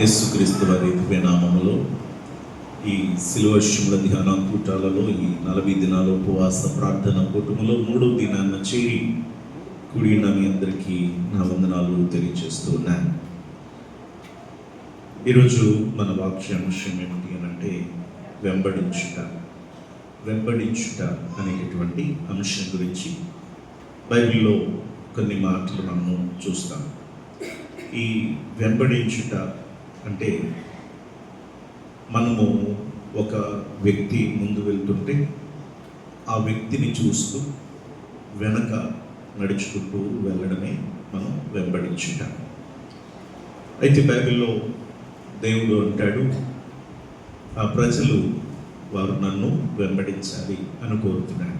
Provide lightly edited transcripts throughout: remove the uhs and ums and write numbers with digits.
యేసుక్రీస్తు వారి దివ్య నామములో ఈ శిలువశ్రముల ధ్యాన కూటాలలో ఈ 40 దినాల ఉపవాస ప్రార్థన కూటములో 3వ దినాన్న చేరి కూడిన మీ అందరికీ నా వందనాలు తెలియజేస్తూ ఉన్నాను. ఈరోజు మన వాక్యాంశం ఏమిటి అంటే వెంబడించుట అనేటటువంటి అంశం గురించి బైబిల్లో కొన్ని మాటలు మనము చూస్తాం. ఈ వెంబడించుట అంటే మనము ఒక వ్యక్తి ముందు వెళ్తుంటే ఆ వ్యక్తిని చూస్తూ వెనక నడుచుకుంటూ వెళ్ళడమే మనం వెంబడించుట. అయితే బైబిల్లో దేవుడు అంటాడు, ఆ ప్రజలు వారు నన్ను వెంబడించాలి అని కోరుతున్నాడు.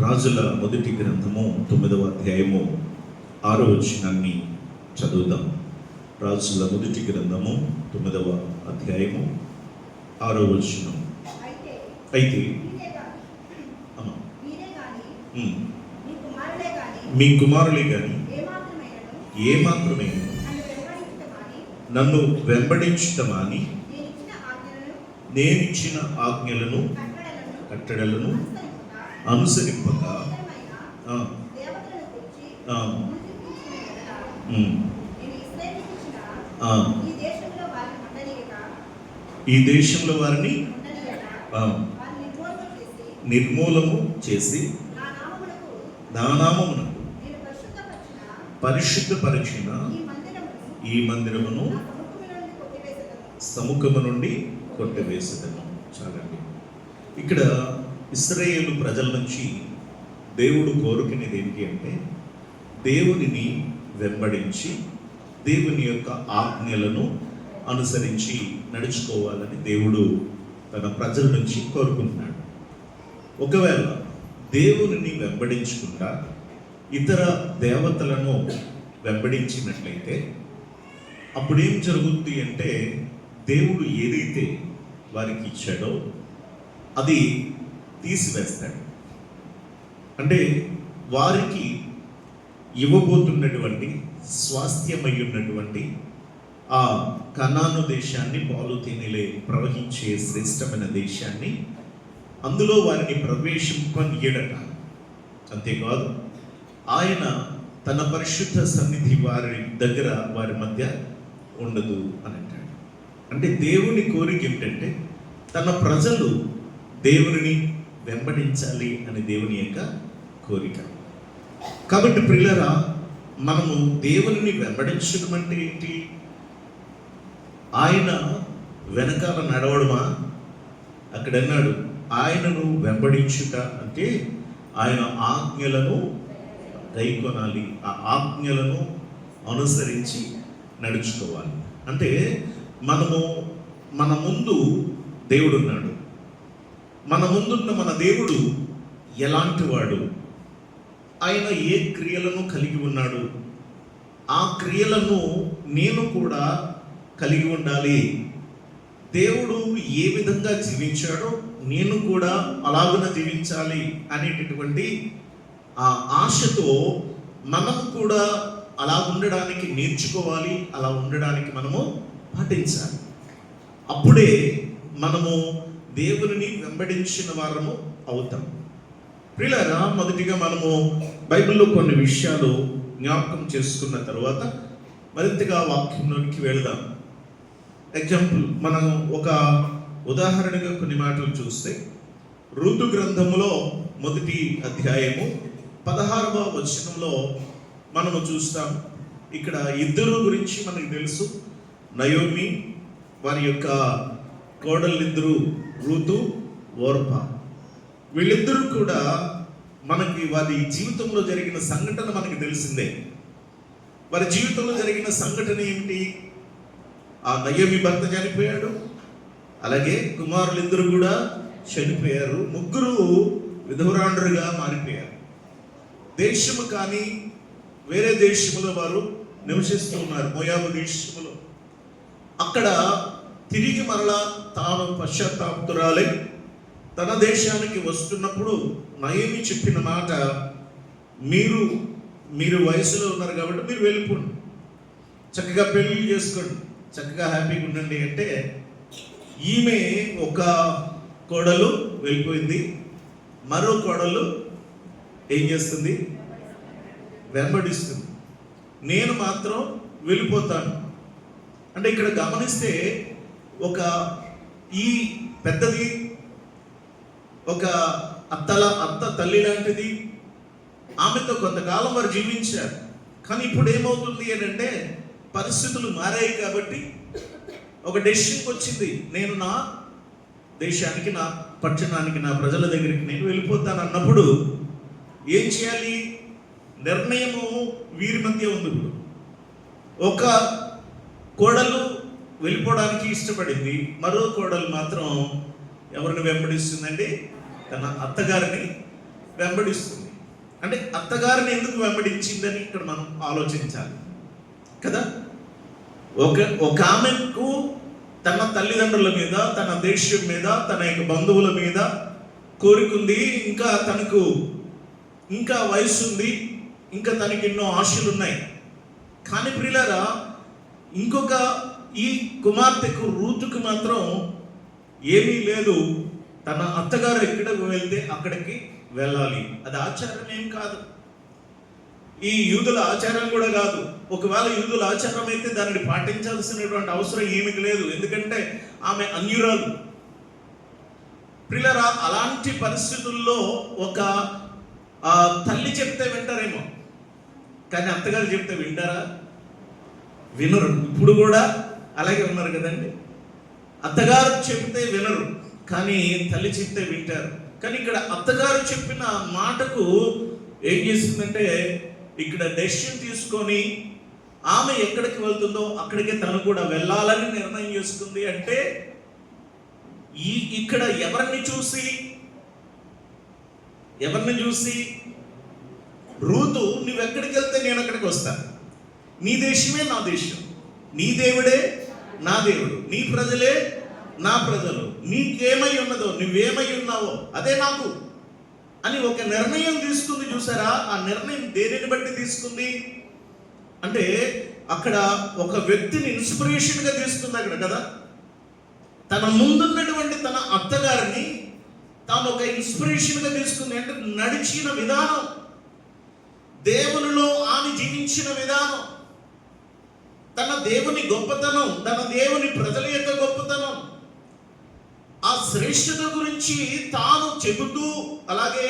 రాజుల మొదటి గ్రంథము 9వ అధ్యాయము 6వ వచనాన్ని చదువుదాం. రాజుల మొదటి గ్రంథము 9వ అధ్యాయము 6వ వచనం. అయితే మీ కుమారులే కానీ ఏమాత్రమే నన్ను వెంబడించుటమాని నేనిచ్చిన ఆజ్ఞలను కట్టడలను అనుసరింపక ఈ దేశంలో వారిని నిర్మూలము చేసి నా నామమునకు పరిశుద్ధపరిచిన ఈ మందిరమును సముఖము నుండి కొట్టివేసేదను. చాలండి. ఇక్కడ ఇశ్రాయేలు ప్రజల నుంచి దేవుడు కోరుకునేది ఏంటి అంటే దేవునిని వెంబడించి దేవుని యొక్క ఆజ్ఞలను అనుసరించి నడుచుకోవాలని దేవుడు తన ప్రజల నుంచి కోరుకుంటున్నాడు. ఒకవేళ దేవునిని వెంబడించకుండా ఇతర దేవతలను వెంబడించినట్లయితే అప్పుడేం జరుగుతుంది అంటే దేవుడు ఏదైతే వారికి ఇచ్చాడో అది తీసివేస్తాడు. అంటే వారికి ఇవ్వబోతున్నటువంటి స్వాస్థ్యమై ఉన్నటువంటి ఆ కనాను దేశాన్ని, పాలు తేనెలే ప్రవహించే శ్రేష్టమైన దేశాన్ని, అందులో వారిని ప్రవేశింపనీయడట. అంతేకాదు ఆయన తన పరిశుద్ధ సన్నిధి వారి దగ్గర వారి మధ్య ఉండదు అని అంటాడు. అంటే దేవుని కోరిక ఏమిటంటే తన ప్రజలు దేవుని వెంబడించాలి అని దేవుని యొక్క కోరిక. కాబట్టి ప్రియులారా, మనము దేవుని వెంబడించడం అంటే ఏంటి? ఆయన వెనకాల నడవడమా? అక్కడ అన్నాడు, ఆయనను వెంబడించుట అంటే ఆయన ఆజ్ఞలను గైకొనాలి, ఆ ఆజ్ఞలను అనుసరించి నడుచుకోవాలి. అంటే మనము మన ముందు దేవుడు ఉన్నాడు. మన ముందున్న మన దేవుడు ఎలాంటి వాడు, ఆయన ఏ క్రియలను కలిగి ఉన్నాడు, ఆ క్రియలను నేను కూడా కలిగి ఉండాలి. దేవుడు ఏ విధంగా జీవించాడో నేను కూడా అలాగున జీవించాలి అనేటటువంటి ఆ ఆశతో మనం కూడా అలా ఉండడానికి నేర్చుకోవాలి, అలా ఉండడానికి మనము పాటించాలి. అప్పుడే మనము దేవుని వెంబడించిన వారము అవుతాం. ప్రియులారా, మొదటిగా మనము బైబిల్లో కొన్ని విషయాలు జ్ఞాపకం చేసుకున్న తర్వాత మరింతగా వాక్యంలోనికి వెళదాం. ఎగ్జాంపుల్, మనం ఒక ఉదాహరణగా కొన్ని మాటలు చూస్తే ఋతు గ్రంథములో మొదటి అధ్యాయము 16వ వచనంలో మనము చూస్తాం. ఇక్కడ ఇద్దరు గురించి మనకు తెలుసు. నయోమి, వారి యొక్క కోడళ్ళిద్దరు ఋతు, ఓర్పా. వీళ్ళిద్దరూ కూడా మనకి వారి జీవితంలో జరిగిన సంఘటన మనకి తెలిసిందే. వారి జీవితంలో జరిగిన సంఘటన ఏమిటి? ఆ నయోమి భర్త చనిపోయాడు, అలాగే కుమారులిద్దరు కూడా చనిపోయారు. ముగ్గురు విధవరాండ్రుగా మారిపోయారు. దేశము కానీ వేరే దేశంలో వారు నివసిస్తూ ఉన్నారు, మోయాబు దేశంలో. అక్కడ తిరిగి మరలా తాను పశ్చాత్తాపురాలై తన దేశానికి వస్తున్నప్పుడు నయోమి చెప్పిన మాట, మీరు వయసులో ఉన్నారు కాబట్టి మీరు వెళ్ళిపోండి, చక్కగా పెళ్లి చేసుకోండి, చక్కగా హ్యాపీగా ఉండండి అంటే, ఈమె ఒక కోడలు వెళ్ళిపోయింది, మరో కోడలు ఏం చేస్తుంది? వెంబడిస్తుంది. నేను మాత్రం వెళ్ళిపోతాను. అంటే ఇక్కడ గమనిస్తే ఈ పెద్దది ఒక అత్త తల్లి లాంటిది, ఆమెతో కొంతకాలం వారు జీవించారు. కానీ ఇప్పుడు ఏమవుతుంది అంటే పరిస్థితులు మారాయి కాబట్టి ఒక డెసిషన్కి వచ్చింది, నేను నా దేశానికి, నా పట్టణానికి, నా ప్రజల దగ్గరికి నేను వెళ్ళిపోతాను అన్నప్పుడు ఏం చేయాలి? నిర్ణయము వీరి మధ్య ఉంది. ఇప్పుడు ఒక కోడలు వెళ్ళిపోవడానికి ఇష్టపడింది, మరో కోడలు మాత్రం ఎవరిని వెంబడిస్తుందండి? తన అత్తగారిని వెంబడిస్తుంది. అంటే అత్తగారిని ఎందుకు వెంబడించిందని ఇక్కడ మనం ఆలోచించాలి కదా. ఒక ఆమెకు తన తల్లిదండ్రుల మీద, తన దేశం మీద, తన యొక్క బంధువుల మీద కోరికుంది, ఇంకా తనకు ఇంకా వయసు ఉంది, ఇంకా తనకి ఎన్నో ఆశలు ఉన్నాయి. కానీ ప్రియులారా, ఇంకొక ఈ కుమార్తెకు రూతుకు మాత్రం ఏమీ లేదు. తన అత్తగారు ఎక్కడికి వెళ్తే అక్కడికి వెళ్ళాలి. అది ఆచారం ఏం కాదు, ఈ యూదుల ఆచారం కూడా కాదు. ఒకవేళ యూదుల ఆచారం అయితే దానిని పాటించాల్సినటువంటి అవసరం ఏమిటి లేదు, ఎందుకంటే ఆమె అన్యురాలు. ప్రియులారా, అలాంటి పరిస్థితుల్లో ఒక తల్లి చెప్తే వింటారేమో, కానీ అత్తగారు చెప్తే వింటారా? వినరు. ఇప్పుడు కూడా అలాగే ఉన్నారు కదండి. అత్తగారు చెప్తే వినరు, కానీ తల్లి చెప్తే వింటారు. కానీ ఇక్కడ అత్తగారు చెప్పిన మాటకు ఏం చేసిందంటే, ఇక్కడ డెసిషన్ తీసుకొని ఆమె ఎక్కడికి వెళ్తుందో అక్కడికి తను కూడా వెళ్ళాలని నిర్ణయం చేసుకుంది. అంటే ఇక్కడ ఎవరిని చూసి రూతు, నువ్వెక్కడికి వెళ్తే నేను అక్కడికి వస్తాను, నీ దేశమే నా దేశం, నీ దేవుడే నా దేవుడు, నీ ప్రజలే నా ప్రజలు, నీకేమై ఉన్నదో, నువ్వేమై ఉన్నావో అదే నాకు అని ఒక నిర్ణయం తీసుకుంది. చూసారా, ఆ నిర్ణయం దేనిని బట్టి తీసుకుంది అంటే అక్కడ ఒక వ్యక్తిని ఇన్స్పిరేషన్గా తీసుకుంది అక్కడ కదా. తన ముందున్నటువంటి తన అత్తగారిని తాను ఒక ఇన్స్పిరేషన్గా తీసుకుంది. అంటే నడిచిన విధానం, దేవునిలో ఆమె జీవించిన విధానం, తన దేవుని గొప్పతనం, తన దేవుని ప్రజల యొక్క గొప్పతనం, ఆ శ్రేష్ఠత గురించి తాను చెబుతూ, అలాగే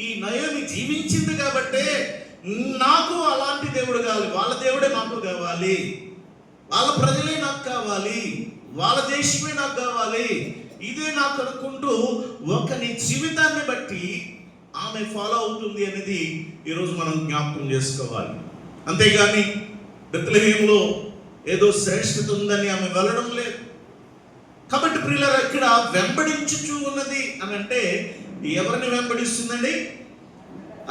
ఈ నయోమి జీవించింది కాబట్టే నాకు అలాంటి దేవుడు కావాలి, వాళ్ళ దేవుడే నాకు కావాలి, వాళ్ళ ప్రజలే నాకు కావాలి, వాళ్ళ దేశమే నాకు కావాలి, ఇదే నాకు అనుకుంటూ ఒకరి జీవితాన్ని బట్టి ఆమె ఫాలో అవుతుంది అనేది ఈరోజు మనం జ్ఞాపకం చేసుకోవాలి. అంతేగాని బెత్లెహేములో ఏదో శ్రేష్ఠత ఉందని ఆమె వెళ్ళడం లేదు. కాబట్టి ప్రియులారా, ఇక్కడ వెంబడించుచూ ఉన్నది అని అంటే ఎవరిని వెంబడిస్తుందండి?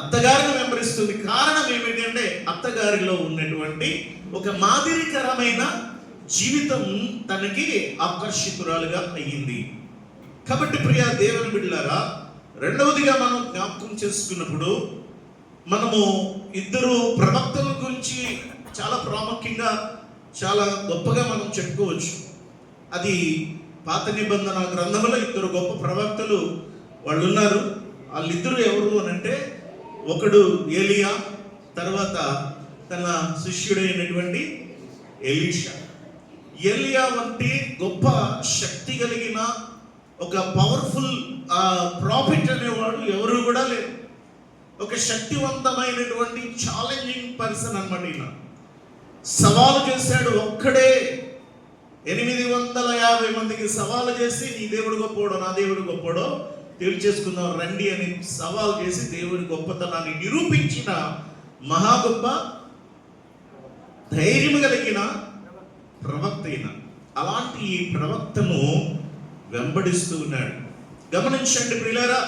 అత్తగారిని వెంబడిస్తుంది. కారణం ఏమిటంటే అత్తగారిలో ఉన్నటువంటి ఒక మాదిరికరమైన జీవితం తనకి ఆకర్షితురాలుగా అయ్యింది. కాబట్టి ప్రియ దేవుని బిడ్డలారా, రెండవదిగా మనం జ్ఞాపకం చేసుకున్నప్పుడు మనము ఇద్దరు ప్రవక్తల గురించి చాలా ప్రాముఖ్యంగా, చాలా గొప్పగా మనం చెప్పుకోవచ్చు. అది పాత నిబంధన గ్రంథంలో ఇద్దరు గొప్ప ప్రవక్తలు వాళ్ళు ఉన్నారు. వాళ్ళిద్దరు ఎవరు అని అంటే, ఒకడు ఏలియా, తర్వాత తన శిష్యుడైనటువంటి ఎలీషా. ఏలియా వంటి గొప్ప శక్తి కలిగిన ఒక పవర్ఫుల్ ప్రాఫిట్ అనేవాడు ఎవరు కూడా లేరు. ఒక శక్తివంతమైనటువంటి ఛాలెంజింగ్ పర్సన్ అన్నమాట. ఈయన సవాలు చేశాడు ఒక్కడే. 850 మందికి సవాలు చేసి, నీ దేవుడు గొప్పోడో నా దేవుడు గొప్పోడో తేల్చేసుకుందాం రండి అని సవాల్ చేసి దేవుని గొప్పతనాన్ని నిరూపించిన మహా గొప్ప ధైర్యం కలిగిన ప్రవక్త అయిన. అలాంటి ఈ ప్రవక్తను వెంబడిస్తూ ఉన్నాడు. గమనించండి ప్రియులారా,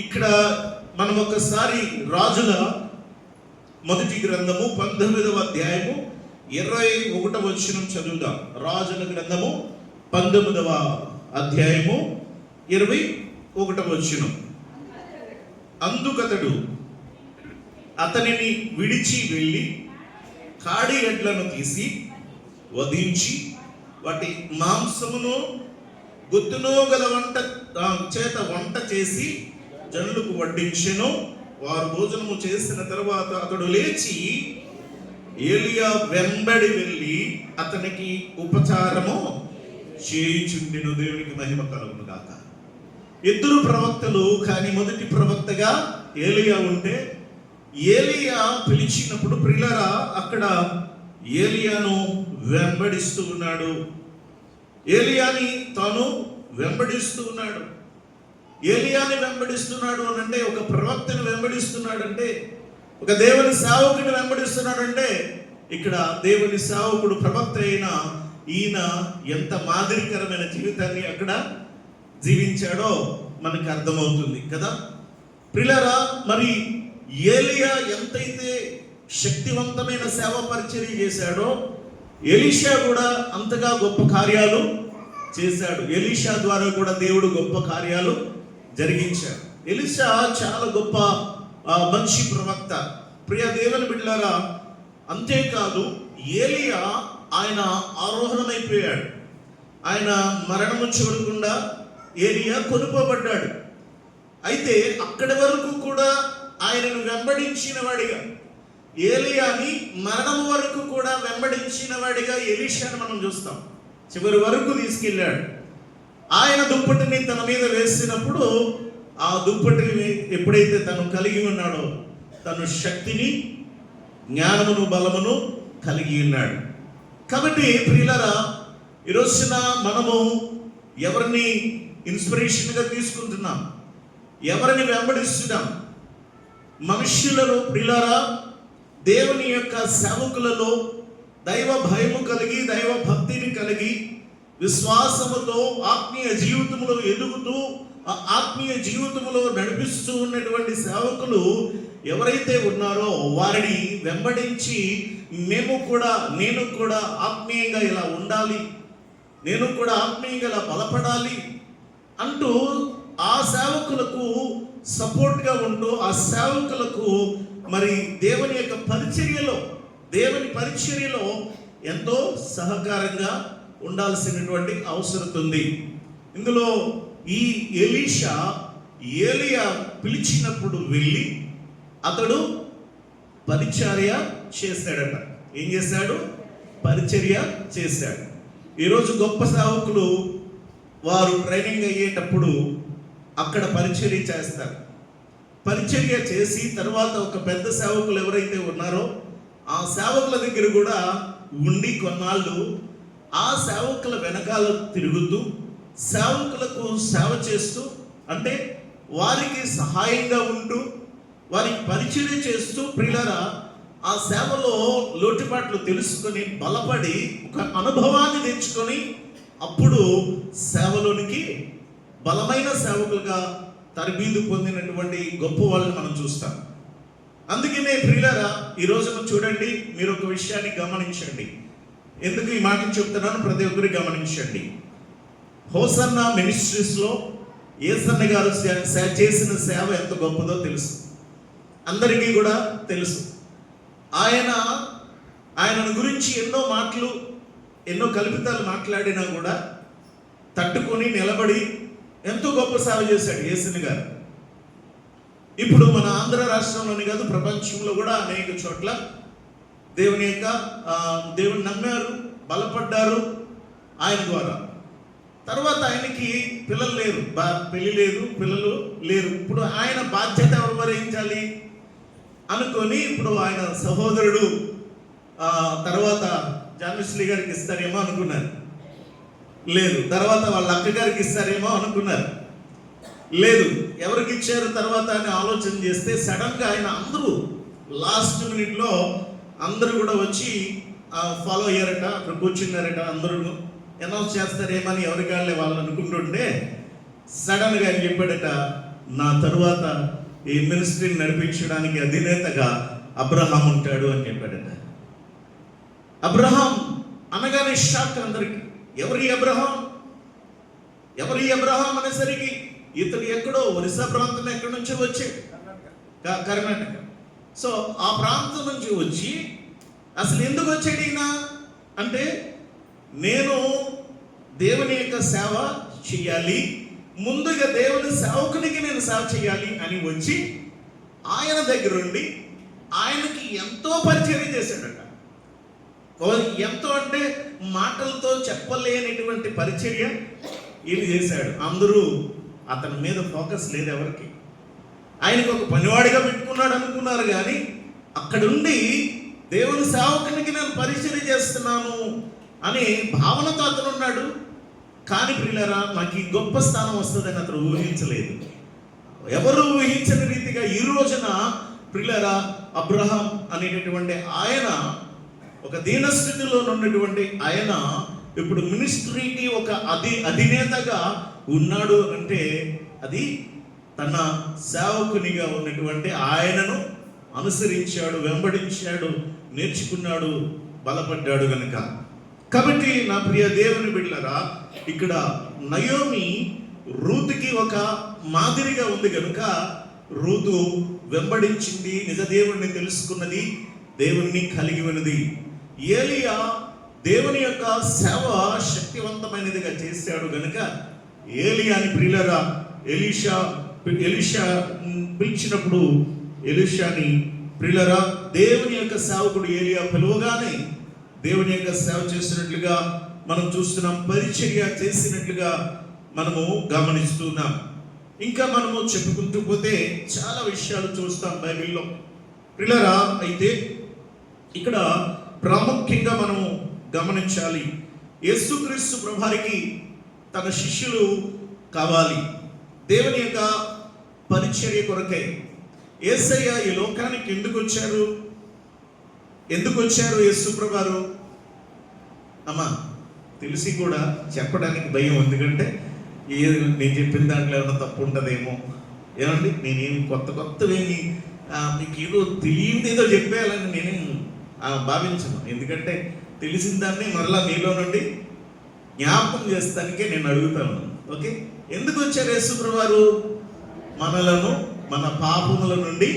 ఇక్కడ మనం ఒకసారి రాజుల మొదటి గ్రంథము 19వ అధ్యాయము 21వ వచనం చదువుదాం. రాజుల గ్రంథము 19వ అధ్యాయము 21వ వచనం. అందుకతడు అతనిని విడిచి వెళ్ళి కాడి ఎడ్లను తీసి వధించి వాటి మాంసమును గుత్తును గల చేత వంట చేసి జనులకు వడ్డించెను. వారు భోజనము చేసిన తర్వాత అతడు లేచి ఏలియా వెంబడి వెళ్ళి అతనికి ఉపచారము చేయుచుండెను. దేవునికి మహిమ కలుగును గాక. ఇద్దరు ప్రవక్తలు, కానీ మొదటి ప్రవక్తగా ఏలియా ఉంటే, ఏలియా పిలిచినప్పుడు ప్రియులారా అక్కడ ఏలియాను వెంబడిస్తూ ఉన్నాడు. ఏలియాని తాను వెంబడిస్తూ ఉన్నాడు. ఏలియాని వెంబడిస్తున్నాడు అని అంటే, ఒక ప్రవక్తను వెంబడిస్తున్నాడు అంటే, ఒక దేవుని సేవకుని వెంబడిస్తున్నాడు అంటే, ఇక్కడ దేవుని సేవకుడు ప్రవక్త అయిన ఈయన ఎంత మాదిరికరమైన జీవితాన్ని అక్కడ జీవించాడో మనకు అర్థమవుతుంది కదా. ప్రియులారా, మరి ఏలియా ఎంతైతే శక్తివంతమైన సేవ పరిచర్య చేశాడో, ఎలీషా కూడా అంతగా గొప్ప కార్యాలు చేశాడు. ఎలీషా ద్వారా కూడా దేవుడు గొప్ప కార్యాలు జరిగించాడు. ఎలీషా చాలా గొప్ప మంచి ప్రవక్త. ప్రియ దేవుని బిడ్డలారా, అంతేకాదు ఏలియా ఆయన ఆరోహణమైపోయాడు. ఆయన మరణము చూడకుండా ఏలియా కొనుకోబడ్డాడు. అయితే అక్కడి వరకు కూడా ఆయనను వెంబడించిన వాడిగా, ఏలియాని మరణం వరకు కూడా వెంబడించిన వాడిగా ఎలీషాను మనం చూస్తాం. చివరి వరకు తీసుకెళ్ళాడు. ఆయన దుప్పటిని తన మీద వేసినప్పుడు ఆ దుప్పటిని ఎప్పుడైతే తను కలిగి ఉన్నాడో, తను శక్తిని, జ్ఞానమును, బలమును కలిగి ఉన్నాడు. కాబట్టి ప్రియులారా, ఈరోజున మనము ఎవరిని ఇన్స్పిరేషన్గా తీసుకుంటున్నాం, ఎవరిని వెంబడిస్తున్నాం? మనుష్యులలో ప్రియులారా, దేవుని యొక్క సేవకులలో దైవ భయము కలిగి, దైవ భక్తిని కలిగి, విశ్వాసముతో ఆత్మీయ జీవితంలో ఎదుగుతూ, ఆ ఆత్మీయ జీవితంలో నడిపిస్తూ ఉన్నటువంటి సేవకులు ఎవరైతే ఉన్నారో వారిని వెంబడించి నేను కూడా ఆత్మీయంగా ఇలా ఉండాలి, నేను కూడా ఆత్మీయంగా ఇలా బలపడాలి అంటూ ఆ సేవకులకు సపోర్ట్గా ఉంటూ, ఆ సేవకులకు మరి దేవుని యొక్క దేవుని పరిచర్యలో ఎంతో సహకారంగా ఉండాల్సినటువంటి అవసరం ఉంది. ఇందులో ఈ ఏలియా పిలిచినప్పుడు వెళ్ళి అతడు పరిచర్య చేశాడట. ఏం చేశాడు? పరిచర్య చేశాడు. ఈరోజు గొప్ప సేవకులు వారు ట్రైనింగ్ అయ్యేటప్పుడు అక్కడ పరిచర్య చేస్తారు. పరిచర్య చేసి తర్వాత ఒక పెద్ద సేవకులు ఎవరైతే ఉన్నారో ఆ సేవకుల దగ్గర కూడా ఉండి కొన్నాళ్ళు ఆ సేవకుల వెనకాల తిరుగుతూ, సేవకులకు సేవ చేస్తూ, అంటే వారికి సహాయంగా ఉంటూ, వారికి పరిచర్య చేస్తూ, ప్రియులారా ఆ సేవలో లోటుపాట్లు తెలుసుకొని బలపడి ఒక అనుభవాన్ని తెచ్చుకొని అప్పుడు సేవలోనికి బలమైన సేవకులుగా తరబీదు పొందినటువంటి గొప్ప వాళ్ళని మనం చూస్తాం. అందుకనే ప్రియులారా, ఈ రోజున చూడండి, మీరు ఒక విషయాన్ని గమనించండి. ఎందుకు ఈ మాటను చెప్తున్నాను, ప్రతి ఒక్కరు గమనించండి. హోసన్నా మినిస్ట్రీస్లో యేసన్న గారు చేసిన సేవ ఎంత గొప్పదో తెలుసు, అందరికీ కూడా తెలుసు. ఆయనను గురించి ఎన్నో మాటలు, ఎన్నో కల్పితాలు మాట్లాడినా కూడా తట్టుకొని నిలబడి ఎంతో గొప్ప సేవ చేశాడు యేసన్న గారు. ఇప్పుడు మన ఆంధ్ర రాష్ట్రంలోని కాదు, ప్రపంచంలో కూడా అనేక చోట్ల దేవుని నమ్మారు, బలపడ్డారు ఆయన ద్వారా. తర్వాత ఆయనకి పిల్లలు లేరు, పెళ్లి లేదు, పిల్లలు లేరు. ఇప్పుడు ఆయన బాధ్యత ఎవరు వహించాలి అనుకొని ఇప్పుడు ఆయన సహోదరుడు తర్వాత జాన్విశ్లీ గారికి ఇస్తారేమో అనుకున్నారు, లేదు. తర్వాత వాళ్ళ అక్కగారికి ఇస్తారేమో అనుకున్నారు, లేదు. ఎవరికి ఇచ్చారు తర్వాత అని ఆలోచన చేస్తే సడన్గా ఆయన అందరూ లాస్ట్ మినిట్లో అందరూ కూడా వచ్చి ఫాలో అయ్యారట, అక్కడ కూర్చున్నారట. అందరూ అనౌన్స్ చేస్తారేమని ఎవరికాళ్ళే వాళ్ళు అనుకుంటుంటే సడన్గా ఆయన చెప్పాడట, నా తరువాత ఈ మినిస్ట్రీని నడిపించడానికి అధినేతగా అబ్రహాం ఉంటాడు అని చెప్పాడట. అబ్రహాం అనగానే షాక్ అందరికి. ఎవరి అబ్రహాం అనేసరికి ఇతడు ఎక్కడో ఒరిస్సా ప్రాంతం ఎక్కడి నుంచో వచ్చాడు, కర్ణాటక. సో ఆ ప్రాంతం నుంచి వచ్చి అసలు ఎందుకు వచ్చాడు ఈయన అంటే, నేను దేవుని యొక్క సేవ చేయాలి, ముందుగా దేవుని సేవకునికి నేను సేవ చేయాలి అని వచ్చి ఆయన దగ్గరుండి ఆయనకి ఎంతో పరిచయం చేశాడట. ఎంతో అంటే మాటలతో చెప్పలేనటువంటి పరిచర్య ఇది చేశాడు. అందరూ అతని మీద ఫోకస్ లేదు ఎవరికి. ఆయనకు ఒక పనివాడిగా పెట్టుకున్నాడు అనుకున్నారు, కానీ అక్కడుండి దేవుని సేవకునికి నేను పరిచర్య చేస్తున్నాను అనే భావనతో అతను ఉన్నాడు. కానీ ప్రియులారా, నాకు ఈ గొప్ప స్థానం వస్తుందని అతను ఊహించలేదు. ఎవరు ఊహించని రీతిగా ఈ రోజున ప్రియులారా, అబ్రహాం అనేటటువంటి ఆయన, ఒక దీనస్థితిలో ఉన్నటువంటి ఆయన ఇప్పుడు మినిస్ట్రీకి ఒక అధినేతగా ఉన్నాడు అంటే అది తన సేవకునిగా ఉన్నటువంటి ఆయనను అనుసరించాడు, వెంబడించాడు, నేర్చుకున్నాడు, బలపడ్డాడు గనుక. కాబట్టి నా ప్రియ దేవుని బిడ్డలారా, ఇక్కడ నయోమి రూతుకి ఒక మాదిరిగా ఉంది కనుక రూతు వెంబడించింది, నిజ దేవుణ్ణి తెలుసుకున్నది, దేవుణ్ణి కలిగి ఉన్నది. ఏలియా దేవుని యొక్క సేవ శక్తివంతమైనదిగా చేశాడు గనుక ఏలియాని ప్రియులారా, ఎలీషా పిలిచినప్పుడు ఎలీషాని ప్రియులారా, దేవుని యొక్క సేవకుడు ఏలియా పిలువగానే దేవుని యొక్క సేవ చేసినట్లుగా మనం చూస్తున్నాం, పరిచర్య చేసినట్లుగా మనము గమనిస్తున్నాం. ఇంకా మనము చెప్పుకుంటూ పోతే చాలా విషయాలు చూస్తాం బైబిల్లో ప్రియులారా. అయితే ఇక్కడ ప్రాముఖ్యంగా మనము గమనించాలి, యేసుక్రీస్తు ప్రభువారికి తన శిష్యులు కావాలి. దేవుని యొక్క పరిచర్య కొరకై యేసయ్య ఈ లోకానికి ఎందుకు వచ్చారు యేసు ప్రభువారు? అమ్మా తెలిసి కూడా చెప్పడానికి భయం, ఎందుకంటే నేను చెప్పిన దాంట్లో ఏమైనా తప్పు ఉంటుందేమో. ఏమండి, నేనేమి కొత్తవేమి మీకు ఏదో తెలియదు ఏదో చెప్పేయాలని నేనేం భావించను. ఎందుకంటే తెలిసిన దాన్ని మరలా మీలో నుండి జ్ఞాపకం చేస్తానికే నేను అడుగుతాను. ఓకే, ఎందుకు వచ్చారు యేసు ప్రభువారు? మనలను, మన పాపముల నుండి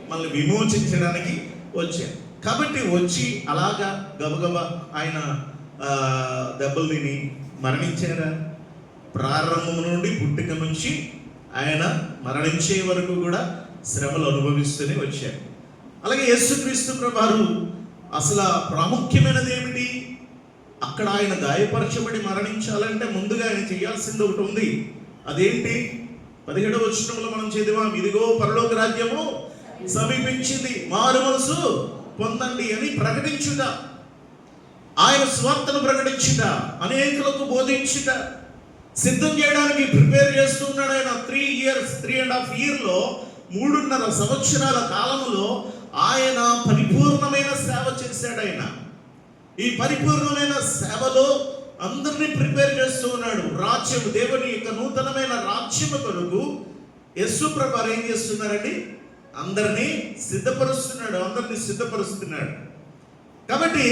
మనల్ని విమోచించడానికి వచ్చారు. కాబట్టి వచ్చి అలాగా గబగబా ఆయన దెబ్బలు తిని మరణించారా? ప్రారంభం నుండి పుట్టుక నుంచి ఆయన మరణించే వరకు కూడా శ్రమలు అనుభవిస్తూనే వచ్చారు. అలాగే యేసుక్రీస్తు ప్రభువారు అసలు ప్రాముఖ్యమైనది ఏమిటి? అక్కడ ఆయన గాయపరచబడి మరణించాలంటే ముందుగా ఆయన చేయాల్సింది ఒకటి ఉంది. అదేంటి? 17వ వచనంలో మనం చదివాం, ఇదిగో పరలోక రాజ్యము సమీపించింది, మారు మనసు పొందండి అని ప్రకటించుట, ఆయన స్వార్థను ప్రకటించుట, అనేకులకు బోధించుట, సిద్ధం చేయడానికి ప్రిపేర్ చేస్తున్నాడు. ఆయన 3.5 ఇయర్లో 3.5 సంవత్సరాల కాలంలో ఆయన పరిపూర్ణమైన సేవ చేశాడు. ఆయన ఈ పరిపూర్ణమైన సేవలో అందరినీ ప్రిపేర్ చేస్తూ ఉన్నాడు. రాజ్యం, దేవుని యొక్క నూతనమైన రాజ్యము కొరకు యేసు ప్రభువారు ఏం చేస్తున్నారండి? అందరినీ సిద్ధపరుస్తున్నాడు. కాబట్టి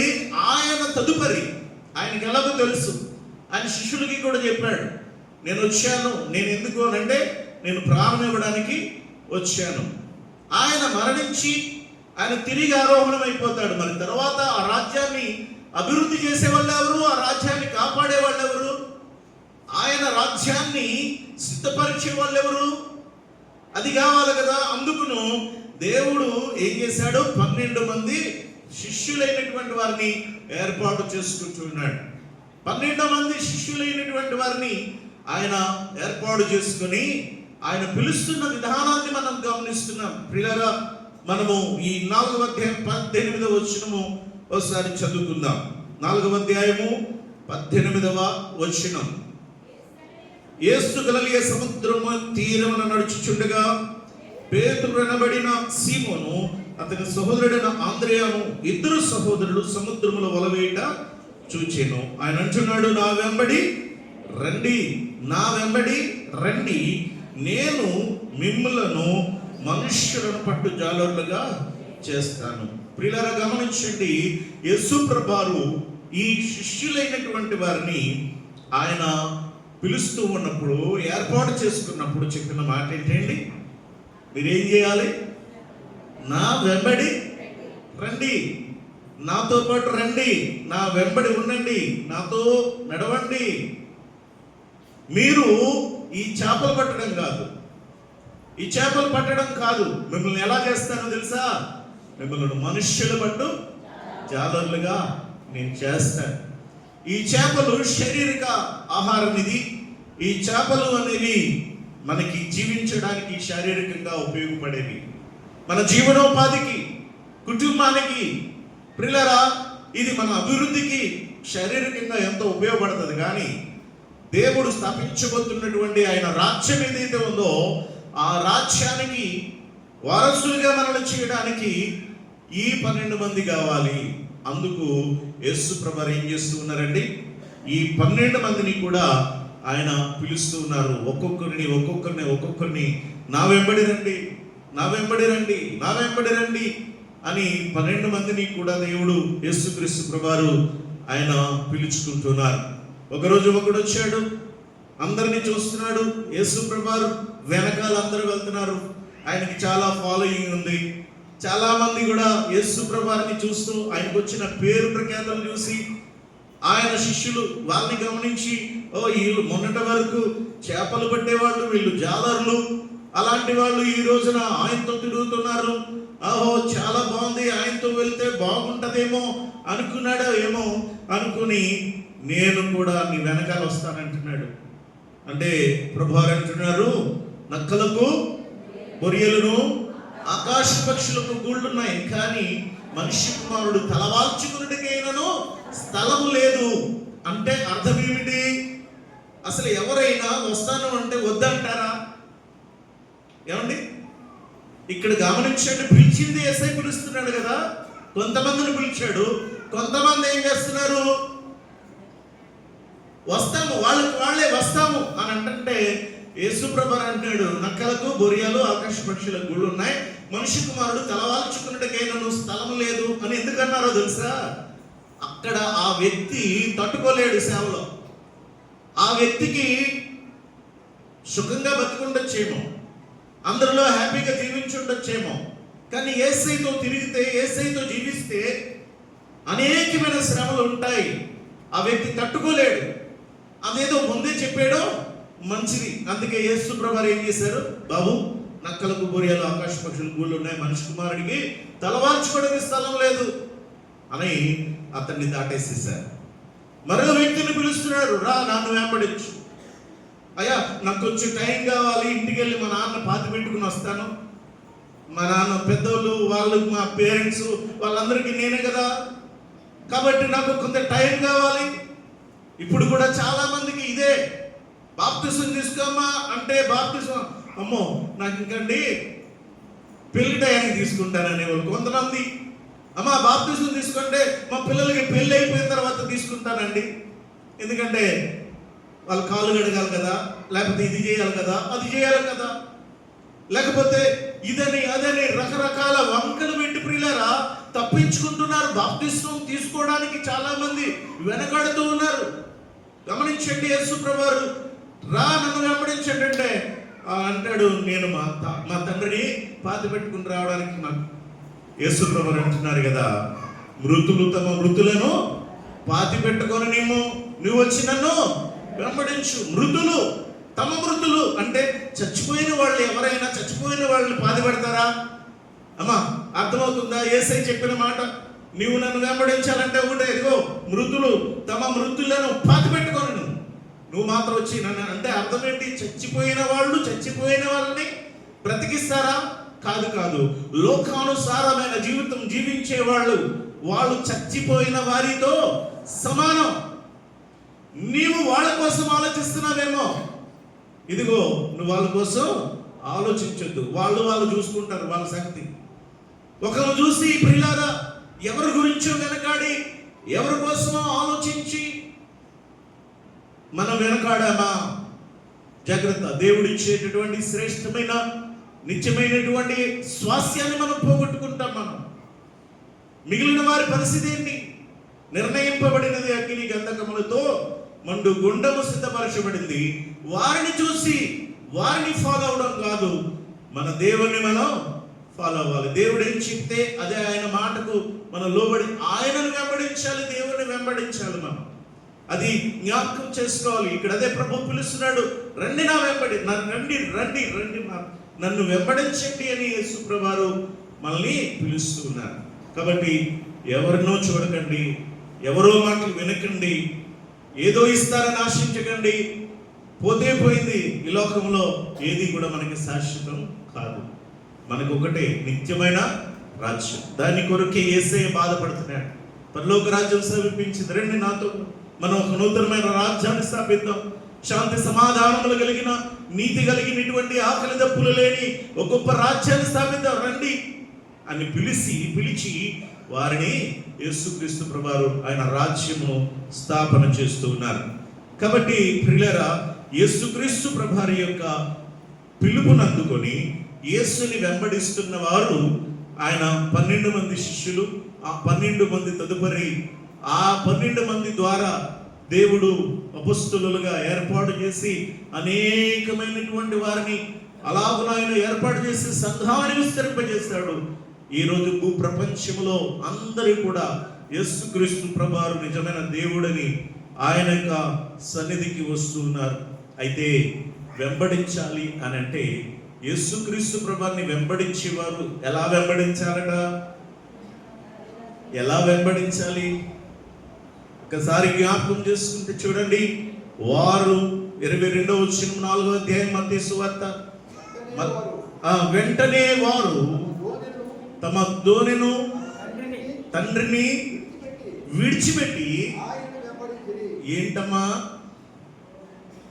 ఆయన తదుపరి ఆయనకి ఎలాగో తెలుసు, ఆయన శిష్యులకి కూడా చెప్పాడు, నేను వచ్చాను, నేను ఎందుకు అనంటే నేను ప్రాణం ఇవ్వడానికి వచ్చాను. ఆయన మరణించి ఆయన తిరిగి ఆరోహణం అయిపోతాడు. మరి తర్వాత ఆ రాజ్యాన్ని అభివృద్ధి చేసే వాళ్ళు ఎవరు? ఆ రాజ్యాన్ని కాపాడే వాళ్ళు ఎవరు? ఆయన రాజ్యాన్ని సిద్ధపరిచే వాళ్ళు ఎవరు? అది కావాలి కదా. అందుకును దేవుడు ఏం చేశాడు? 12 మంది శిష్యులైనటువంటి వారిని ఏర్పాటు చేసుకుంటున్నాడు. 12 మంది శిష్యులైనటువంటి వారిని ఆయన ఏర్పాటు చేసుకుని ఆయన పిలుస్తున్న విధానాన్ని మనం గమనిస్తున్నాం. ప్రియులారా, మనము ఈ 4వ అధ్యాయం 18వ వచనము ఒకసారి చదువుకుందాం. 4వ అధ్యాయము 18వ వచనం. యేసు గలిలయ సముద్రము తీరమున నడుచుచుండగా పేతురు అనబడిన సీమోను అతని సహోదరుడైన ఆంద్రేయాను, 2 సహోదరులు సముద్రములో వలవేట చూచెను. ఆయన అంటున్నాడు, నా వెంబడి రండి, నేను మిమ్ములను మనుష్యులను పట్టు జాలరులుగా చేస్తాను. ప్రియులారా గమనించండి, యేసు ప్రభువారు ఈ శిష్యులైనటువంటి వారిని ఆయన పిలుస్తూ ఉన్నప్పుడు, ఏర్పాటు చేసుకున్నప్పుడు చెప్పిన మాట ఏంటండి? మీరేం చేయాలి? నా వెంబడి రండి, నాతో పాటు రండి, నా వెంబడి ఉండండి, నాతో నడవండి, మీరు ఈ చేపలు పట్టడం కాదు, ఈ చేపలు పట్టడం కాదు, మిమ్మల్ని ఎలా చేస్తానో తెలుసా? మిమ్మల్ని మనుష్యుల పట్టు జాలర్లుగా నేను చేస్తాను. ఈ చేపలు శారీరక ఆహారం. ఈ చేపలు అనేవి మనకి జీవించడానికి శారీరకంగా ఉపయోగపడేవి, మన జీవనోపాధికి, కుటుంబానికి. ప్రియులారా, ఇది మన అభివృద్ధికి శారీరకంగా ఎంతో ఉపయోగపడుతుంది. కానీ దేవుడు స్థాపించబోతున్నటువంటి ఆయన రాజ్యం ఏదైతే ఉందో ఆ రాజ్యానికి వారసులుగా మనల్ని చేయడానికి ఈ 12 మంది కావాలి. అందుకు యేసు ప్రభువు ఏం చేస్తూ ఉన్నారండి? ఈ 12 మందిని కూడా ఆయన పిలుస్తూ ఉన్నారు. ఒక్కొక్కరిని నా వెంబడి రండి, నా వెంబడి రండి, నా వెంబడి రండి అని 12 మందిని కూడా దేవుడు యేసుక్రీస్తు ప్రభువారు ఆయన పిలుచుకుంటున్నారు. ఒకరోజు ఒకడు వచ్చాడు, అందరినీ చూస్తున్నాడు. యేసు ప్రభువారు వెనకాల అందరూ వెళ్తున్నారు. ఆయనకి చాలా ఫాలోయింగ్ ఉంది. చాలా మంది కూడా యేసు ప్రభువారిని చూస్తూ ఆయనకు వచ్చిన పేరు ప్రఖ్యాతలు చూసి ఆయన శిష్యులు వాళ్ళని గమనించి, వీళ్ళు మొన్నటి వరకు చేపలు పట్టేవాళ్ళు, వీళ్ళు జాలర్లు, అలాంటి వాళ్ళు ఈ రోజున ఆయనతో తిరుగుతున్నారు. చాలా బాగుంది, ఆయనతో వెళ్తే బాగుంటదేమో అనుకున్నాడో ఏమో అనుకుని నేను కూడా నీ వెనకాల వస్తానంటున్నాడు. అంటే ప్రభువారు అంటున్నారు, నక్కలకు బొరియలను ఆకాశ పక్షులకు గూళ్ళున్నాయి, కానీ మనిషి కుమారుడు తలవాల్చుకున్నటికైనను స్థలం లేదు. అంటే అర్థం ఏమిటి? అసలు ఎవరైనా వస్తాను అంటే వద్దంటారా? ఏమండి, ఇక్కడ గమనించండి, పిలిచింది యేసయ్య పిలుస్తున్నాడు కదా. కొంతమందిని పిలిచాడు, కొంతమంది ఏం చేస్తున్నారు? వస్తాము, వాళ్ళే వస్తాము అని అంటే యేసు ప్రభువు అంటాడు, నక్కలకు బొరియలు ఆకాశ పక్షులకు గూళ్ళు ఉన్నాయి, మనిషి కుమారుడు తలవాల్చుకున్నట్టుకైనా స్థలం లేదు అని ఎందుకన్నారో తెలుసా? అక్కడ ఆ వ్యక్తి తట్టుకోలేడు సేవలో. ఆ వ్యక్తికి సుఖంగా బతికుండొచ్చేమో, అందరిలో హ్యాపీగా జీవించుండొచ్చేమో, కానీ యేసయ్యతో తిరిగితే, యేసయ్యతో జీవిస్తే అనేకమైన శ్రమలు ఉంటాయి. ఆ వ్యక్తి తట్టుకోలేడు. అదేదో ముందే చెప్పాడో మంచిది. అందుకే యేసు ప్రభువారు ఏం చేశారు? బాబు, నక్కలకు బొరియలు ఆకాశ పక్షులు గూళ్ళు ఉన్నాయి, మనిషి కుమారుడికి తలవాల్చుకోవడానికి స్థలం లేదు అని అతన్ని దాటేసేసారు. మరో వ్యక్తిని పిలుస్తున్నారు, రా నన్ను వెంబడించు. అయ్యా, నాకు కొంచెం టైం కావాలి, ఇంటికి వెళ్ళి మా నాన్న పాతి పెట్టుకుని వస్తాను. మా నాన్న పెద్దోళ్ళు, వాళ్ళు మా పేరెంట్స్ వాళ్ళందరికీ నేనే కదా, కాబట్టి నాకు కొంత టైం కావాలి. ఇప్పుడు కూడా చాలా మందికి ఇదే, బాప్తిసం తీసుకోమ్మా అంటే బాప్తిసం, అమ్మో నాకు ఇంకండి పెళ్లి టయానికి తీసుకుంటాననే వాళ్ళు కొంతమంది. అమ్మ బాప్తిసం తీసుకుంటే మా పిల్లలకి పెళ్ళి అయిపోయిన తర్వాత తీసుకుంటానండి, ఎందుకంటే వాళ్ళు కాళ్ళు కడగాలి కదా, లేకపోతే ఇది చేయాలి కదా, అది చేయాలి కదా, లేకపోతే ఇదని అదని రకరకాల వంకలు పెట్టి ప్రియులారా తప్పించుకుంటున్నారు. బాప్తిసం తీసుకోవడానికి చాలా మంది వెనకడుతూ ఉన్నారు. గమనించండి, యేసు ప్రభువారు రా నన్ను వెంబడించండి అంటే అంటాడు, నేను మా తండ్రిని పాతి పెట్టుకుని రావడానికి నాకు. యేసు ప్రభువారు అంటున్నారు కదా, మృతులు తమ మృతులను పాతి పెట్టుకొని నువ్వు వచ్చి నన్ను వెంబడించు. మృతులు తమ మృతులు అంటే చచ్చిపోయిన వాళ్ళు. ఎవరైనా చచ్చిపోయిన వాళ్ళని పాతి పెడతారా? అమ్మా, అర్థమవుతుందా యేసయ్య చెప్పిన మాట? నీవు నన్ను వెంబడించాలంటే ఒకటే, ఇదిగో మృతులు తమ మృతులను పాతి పెట్టుకొని నువ్వు మాత్రం వచ్చి నన్ను అంటే అర్థం ఏంటి? చచ్చిపోయిన వాళ్ళని బ్రతికిస్తారా? కాదు. లోకానుసారమైన జీవితం జీవించే వాళ్ళు చచ్చిపోయిన వారితో సమానం. నీవు వాళ్ళ కోసం ఆలోచిస్తున్నావేమో, ఇదిగో నువ్వు వాళ్ళ కోసం ఆలోచించొద్దు. వాళ్ళు చూసుకుంటారు వాళ్ళ సంగతి. ఒకరు చూసి ప్రియులారా ఎవరి గురించో వెనకాడి, ఎవరి కోసమో ఆలోచించి మనం వెనకాడామా? జాగ్రత్త. దేవుడు ఇచ్చేటటువంటి శ్రేష్టమైన నిత్యమైనటువంటి స్వాస్థ్యాన్ని మనం పోగొట్టుకుంటాం. మనం మిగిలిన వారి పరిస్థితి ఏంటి? నిర్ణయింపబడినది అగ్ని గంధకములతో మండు గుండము సిద్ధపరచబడింది. వారిని చూసి వారిని ఫాలో అవడం కాదు, మన దేవుణ్ణి మనం ఫాలో అవ్వాలి. దేవుడు ఏం చెప్తే అదే ఆయన మాటకు మనం లోబడి ఆయనను వెంబడించాలి, దేవుణ్ణి వెంబడించాలి. మనం అది జ్ఞాపకం చేసుకోవాలి. ఇక్కడ అదే ప్రభు పిలుస్తున్నాడు, రండి నా వెంబడి, రండి రండి రండి నన్ను వెంబడించండి అని యేసు ప్రభువారు మనల్ని పిలుస్తూ ఉన్నారు. కాబట్టి ఎవరినో చూడకండి, ఎవరో మాటలు వినకండి, ఏదో ఇస్తారని ఆశించకండి. పోతే పోయింది. ఈ లోకంలో ఏది కూడా మనకి శాశ్వతం కాదు. మనకు ఒకటే నిత్యమైన రాజ్యం. దాని కొరకే యేసయ్య బాధపడుతున్నాడు. పరలోక రాజ్యం సమీపించింది, రండి నాతో, మనం ఒక నూతనమైన రాజ్యాన్ని స్థాపిద్దాం. శాంతి సమాధానములు కలిగిన, నీతి కలిగినటువంటి, ఆకలి దప్పులు లేని ఒక గొప్ప రాజ్యాన్ని స్థాపిద్దాం రండి అని పిలిచి వారిని యేసుక్రీస్తు ప్రభువారు ఆయన రాజ్యము స్థాపన చేస్తూ ఉన్నారు. కాబట్టి ప్రియులారా, యేసుక్రీస్తు ప్రభువారి యొక్క పిలుపునందుకొని యేసుని వెంబడిస్తున్న వారు ఆయన 12 మంది శిష్యులు, ఆ 12 మంది తదుపరి ఆ 12 మంది ద్వారా దేవుడు అపొస్తలులుగా ఏర్పాటు చేసి అనేకమైనటువంటి వారిని అలాగున ఆయన ఏర్పాటు చేసి సంఘాన్ని విస్తరింపజేశాడు. ఈరోజు భూప్రపంచంలో అందరూ కూడా యేసుక్రీస్తు ప్రభువారు నిజమైన దేవుడని ఆయన యొక్క సన్నిధికి వస్తున్నారు. అయితే వెంబడించాలి అని అంటే యేసుక్రీస్తు ప్రభువారిని వెంబడించేవారు ఎలా వెంబడించాలట? ఎలా వెంబడించాలి? ఒకసారి జ్ఞాపకం చేసుకుంటే చూడండి, వారు 22వ వచనం 4వ అధ్యాయం మత్తయి సువార్త. వెంటనే వారు తమ దోణెను తండ్రిని విడిచిపెట్టి, ఏంటమ్మా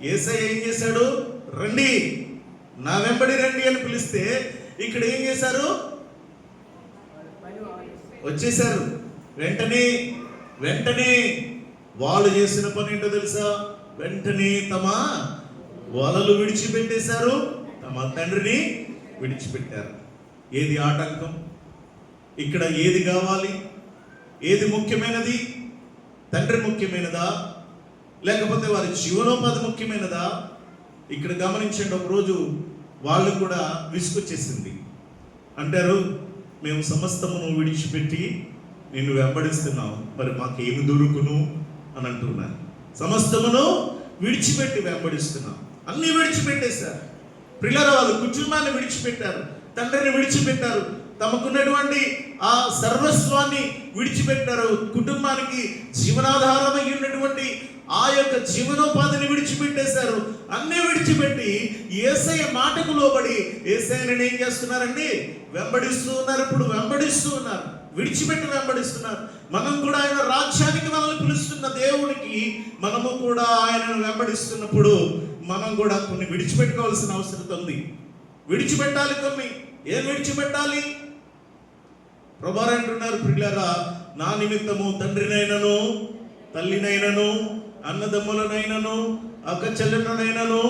యేసయ్య ఏం చేశాడు? రండి నా వెంబడి రండి అని పిలిస్తే ఇక్కడ ఏం చేశారు? వచ్చేశారు. వెంటనే వాళ్ళు చేసిన పని ఏంటో తెలుసా? వెంటనే తమ వలలు విడిచిపెట్టేశారు, తమ తండ్రిని విడిచిపెట్టారు. ఏది ఆటంకం? ఇక్కడ ఏది కావాలి? ఏది ముఖ్యమైనది? తండ్రి ముఖ్యమైనదా, లేకపోతే వారి జీవనోపాధి ముఖ్యమైనదా? ఇక్కడ గమనించండి, ఒకరోజు వాళ్ళు కూడా విసుకొచ్చేసింది. అంటారు, మేము సమస్తమును విడిచిపెట్టి నిన్ను వెంబడిస్తున్నాం, మరి మాకేమి దొరుకును అని అంటున్నారు. సమస్తమును విడిచిపెట్టి వెంబడిస్తున్నాం, అన్ని విడిచిపెట్టేశారు. ప్రియులారా, వాళ్ళు కుటుంబాన్ని విడిచిపెట్టారు, తండ్రిని విడిచిపెట్టారు, తమకున్నటువంటి ఆ సర్వస్వాన్ని విడిచిపెట్టారు, కుటుంబానికి జీవనాధారమై ఉన్నటువంటి ఆ యొక్క జీవనోపాధిని విడిచిపెట్టేశారు. అన్నీ విడిచిపెట్టి యేసయ్య మాటకు లోబడి యేసయ్యని ఏం చేస్తున్నారండి? వెంబడిస్తూ ఉన్నారు. ఇప్పుడు వెంబడిస్తూ ఉన్నారు, విడిచిపెట్టి వెంబడిస్తున్నారు. మనం కూడా ఆయన రాజ్యానికి మనల్ని పిలుస్తున్న దేవునికి మనము కూడా ఆయనను వెంబడిస్తున్నప్పుడు మనం కూడా కొన్ని విడిచిపెట్టుకోవాల్సిన అవసరం ఉంది. విడిచిపెట్టాలి. కొన్ని ఏం విడిచిపెట్టాలి? ప్రభువారు అంటున్నారు, ప్రియులారా, నా నిమిత్తము తండ్రినైనను, తల్లినైనను, అన్నదమ్ములనైనను, అక్క చెల్లెలనైనను,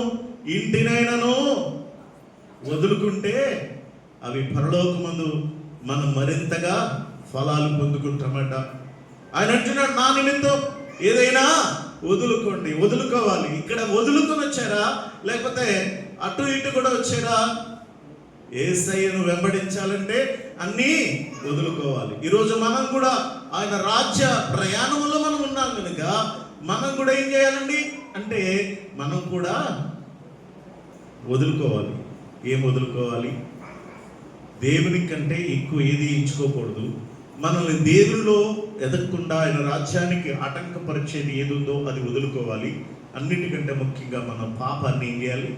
ఇంటినైనను వదులుకుంటే అవి పరలోకమందు మనం మరింతగా ఫలాలు పొందుకుంటామట. ఆయన అంటున్నాడు, నా నిమిత్తం ఏదైనా వదులుకోండి. వదులుకోవాలి. ఇక్కడ వదులుకొని వచ్చారా, లేకపోతే అటు ఇటు కూడా వచ్చారా? యేసయ్యను వెంబడించాలంటే అన్నీ వదులుకోవాలి. ఈరోజు మనం కూడా ఆయన రాజ్య ప్రయాణంలో మనం ఉన్నాం కనుక మనం కూడా ఏం చేయాలండి అంటే మనం కూడా వదులుకోవాలి. ఏం వదులుకోవాలి? దేవుని కంటే ఎక్కువ ఏది ఎంచుకోకూడదు. మనల్ని దేవునిలో ఎదగకుండా ఆయన రాజ్యానికి ఆటంకపరిచేది ఏది ఉందో అది వదులుకోవాలి. అన్నిటికంటే ముఖ్యంగా మన పాపాన్ని ఏం చేయాలి?